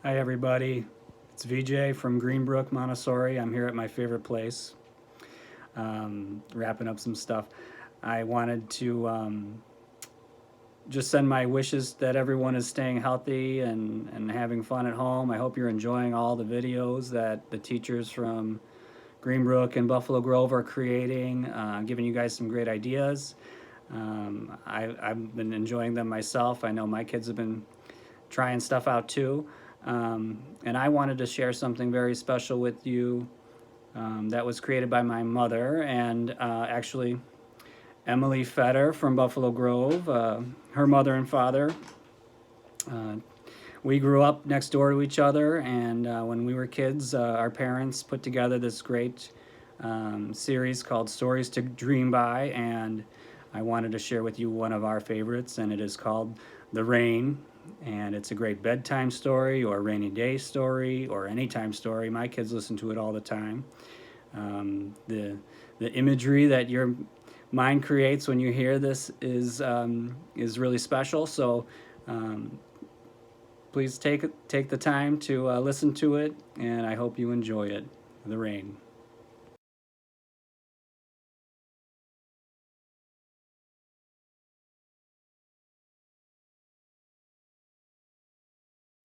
Hi, everybody. It's VJ from Greenbrook, Montessori. I'm here at my favorite place, wrapping up some stuff. I wanted to just send my wishes that everyone is staying healthy and having fun at home. I hope you're enjoying all the videos that the teachers from Greenbrook and Buffalo Grove are creating, giving you guys some great ideas. I've been enjoying them myself. I know my kids have been trying stuff out too. And I wanted to share something very special with you that was created by my mother and actually Emily Fetter from Buffalo Grove, her mother and father. Uh, we grew up next door to each other, and when we were kids, our parents put together this great series called Stories to Dream By, and I wanted to share with you one of our favorites, and it is called The Rain. And it's a great bedtime story or rainy day story or anytime story. My kids listen to it all the time. The imagery that your mind creates when you hear this is really special. So um, please take the time to listen to it, and I hope you enjoy it. The Rain.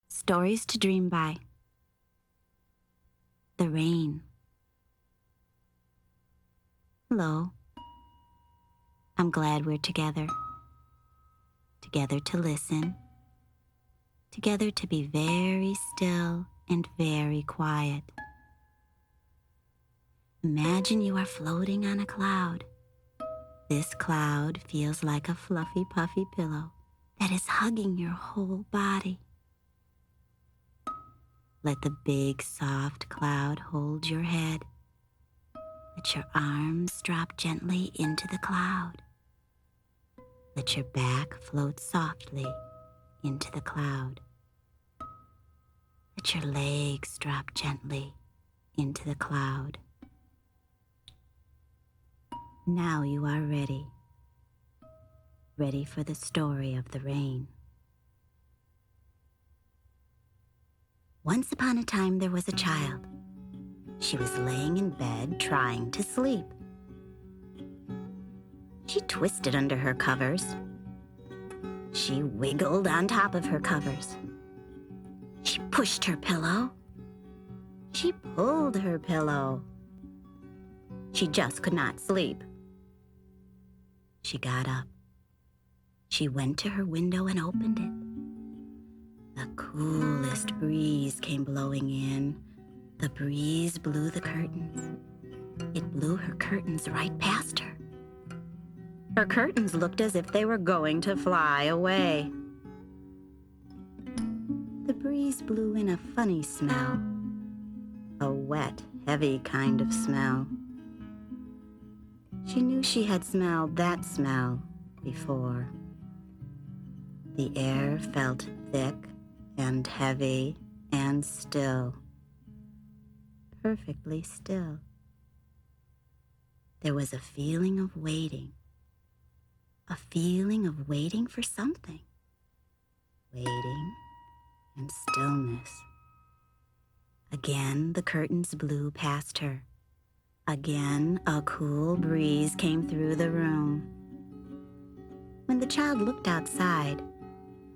Stories to Dream By. The Rain. Hello. I'm glad we're together. Together to listen. Together to be very still and very quiet. Imagine you are floating on a cloud. This cloud feels like a fluffy, puffy pillow that is hugging your whole body. Let the big, soft cloud hold your head. Let your arms drop gently into the cloud. Let your back float softly into the cloud. Let your legs drop gently into the cloud. Now you are ready. Ready for the story of the rain. Once upon a time there was a child. She was laying in bed trying to sleep. She twisted under her covers. She wiggled on top of her covers. She pushed her pillow. She pulled her pillow. She just could not sleep. She got up. She went to her window and opened it. The coolest breeze came blowing in. The breeze blew the curtains. It blew her curtains right past her. Her curtains looked as if they were going to fly away. The breeze blew in a funny smell, a wet, heavy kind of smell. She knew she had smelled that smell before. The air felt thick and heavy and still, perfectly still. There was a feeling of waiting, a feeling of waiting for something, waiting and stillness. Again, the curtains blew past her. Again, a cool breeze came through the room. When the child looked outside,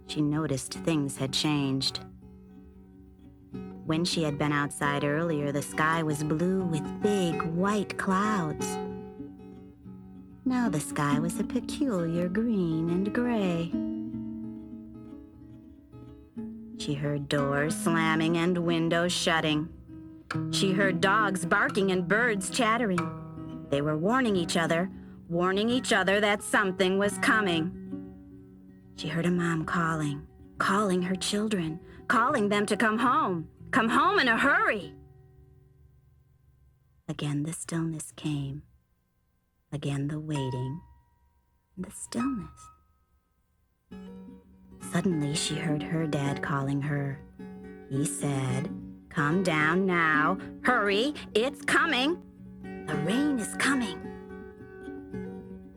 she noticed things had changed. When she had been outside earlier, the sky was blue with big white clouds. Now the sky was a peculiar green and gray. She heard doors slamming and windows shutting. She heard dogs barking and birds chattering. They were warning each other that something was coming. She heard a mom calling her children, calling them to come home in a hurry. Again the stillness came. Again the waiting and the stillness. Suddenly she heard her dad calling her. He said, "Come down now. Hurry, it's coming. The rain is coming."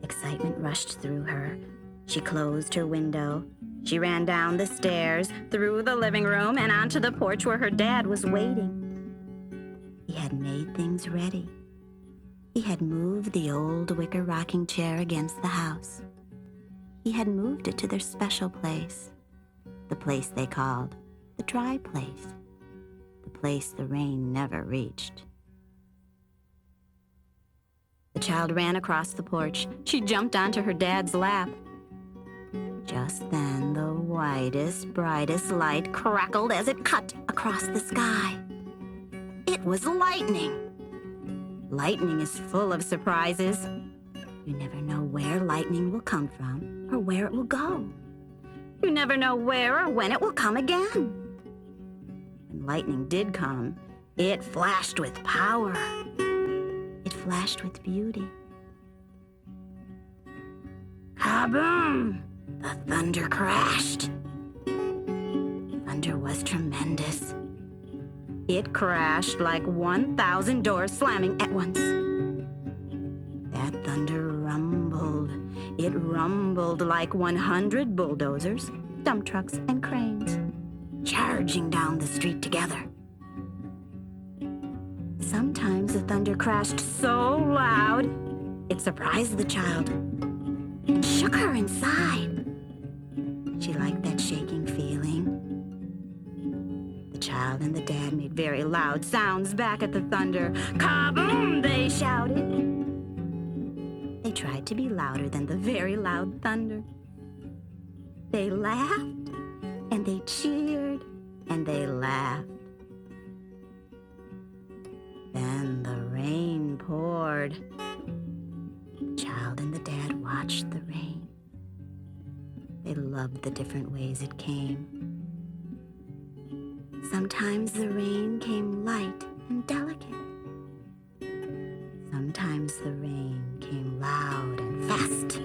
Excitement rushed through her. She closed her window. She ran down the stairs, through the living room, and onto the porch where her dad was waiting. He had made things ready. He had moved the old wicker rocking chair against the house. He had moved it to their special place, the place they called the dry place, the place the rain never reached. The child ran across the porch. She jumped onto her dad's lap. Just then, the whitest, brightest light crackled as it cut across the sky. It was lightning. Lightning is full of surprises. You never know where lightning will come from or where it will go. You never know where or when it will come again. When lightning did come, it flashed with power. It flashed with beauty. Kaboom! The thunder crashed. Thunder was tremendous. It crashed like 1,000 doors slamming at once. That thunder rumbled. It rumbled like 100 bulldozers, dump trucks, and cranes, charging down the street together. Sometimes the thunder crashed so loud, it surprised the child and shook her inside. She liked that shaking feeling. The child and the dad made very loud sounds back at the thunder. Kaboom, they shouted. They tried to be louder than the very loud thunder. They laughed, and they cheered, and they laughed. Then the rain poured. The child and the dad watched the rain. They loved the different ways it came. Sometimes the rain came light and delicate. Sometimes the rain came loud and fast.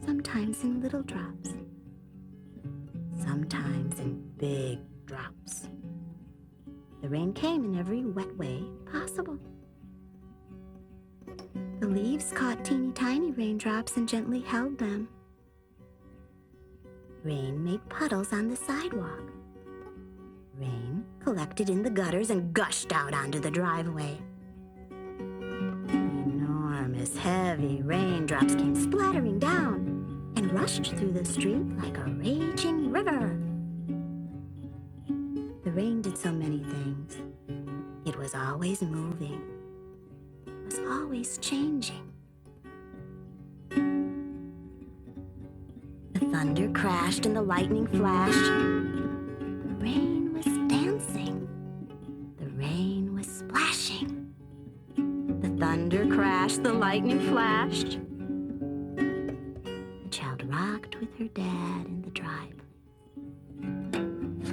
Sometimes in little drops. Sometimes in big drops. The rain came in every wet way possible. The leaves caught teeny tiny raindrops and gently held them. Rain made puddles on the sidewalk. Rain collected in the gutters and gushed out onto the driveway. Enormous, heavy raindrops came splattering down and rushed through the street like a raging river. The rain did so many things. It was always moving. It was always changing. The thunder crashed and the lightning flashed. The rain was dancing. The rain was splashing. The thunder crashed, the lightning flashed. The child rocked with her dad in the driveway. The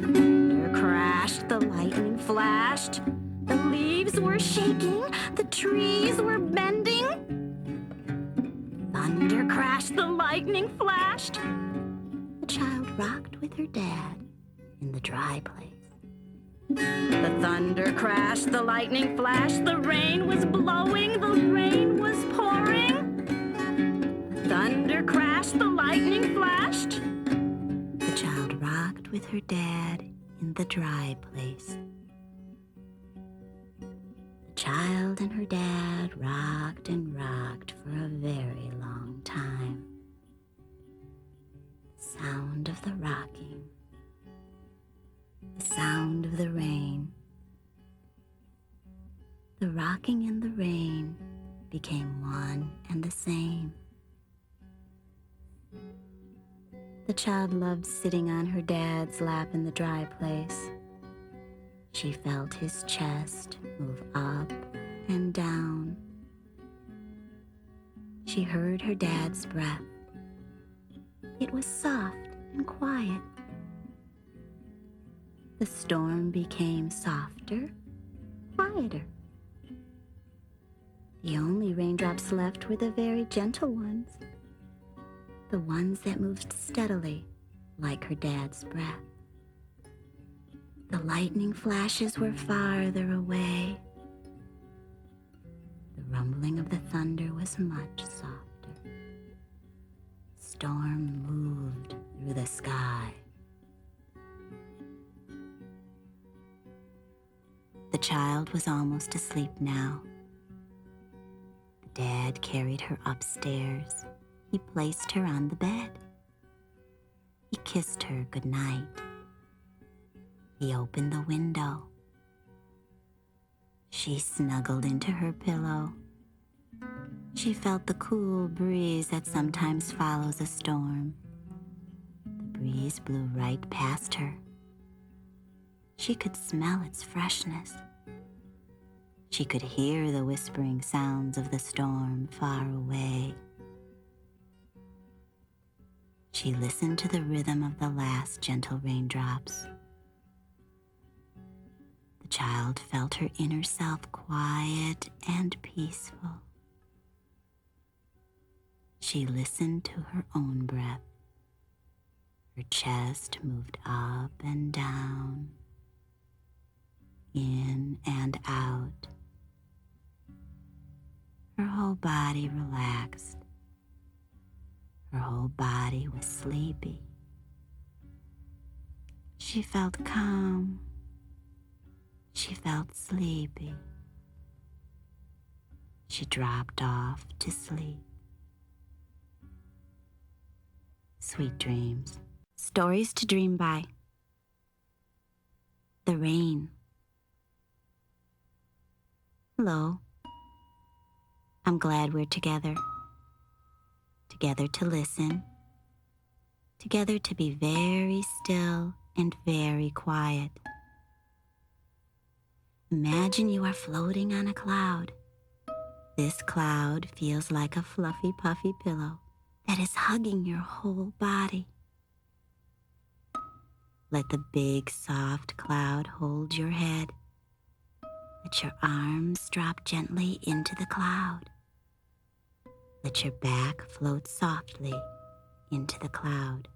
thunder crashed, the lightning flashed. The leaves were shaking, the trees were bending. Thunder crashed, the lightning flashed. The child rocked with her dad in the dry place. The thunder crashed, the lightning flashed, the rain was blowing, the rain was pouring. The thunder crashed, the lightning flashed. The child rocked with her dad in the dry place. The child and her dad rocked and rocked for a very long time. The sound of the rocking, the sound of the rain. The rocking and the rain became one and the same. The child loved sitting on her dad's lap in the dry place. She felt his chest move up and down. She heard her dad's breath. It was soft and quiet. The storm became softer, quieter. The only raindrops left were the very gentle ones, the ones that moved steadily, like her dad's breath. The lightning flashes were farther away. The rumbling of the thunder was much softer. storm moved through the sky. The child was almost asleep now. The dad carried her upstairs. He placed her on the bed. He kissed her goodnight. He opened the window. She snuggled into her pillow. She felt the cool breeze that sometimes follows a storm. The breeze blew right past her. She could smell its freshness. She could hear the whispering sounds of the storm far away. She listened to the rhythm of the last gentle raindrops. The child felt her inner self quiet and peaceful. She listened to her own breath. Her chest moved up and down, in and out. Her whole body relaxed. Her whole body was sleepy. She felt calm. She felt sleepy. She dropped off to sleep. Sweet dreams. Stories to dream by. The Rain. Hello. I'm glad we're together. Together to listen. Together to be very still and very quiet. Imagine you are floating on a cloud. This cloud feels like a fluffy, puffy pillow that is hugging your whole body. Let the big, soft cloud hold your head. Let your arms drop gently into the cloud. Let your back float softly into the cloud.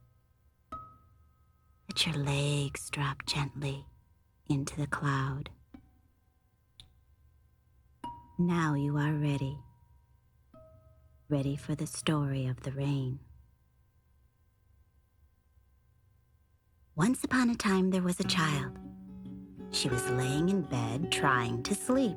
Let your legs drop gently into the cloud. Now you are ready. Ready for the story of the rain. Once upon a time there was a child. She was laying in bed trying to sleep.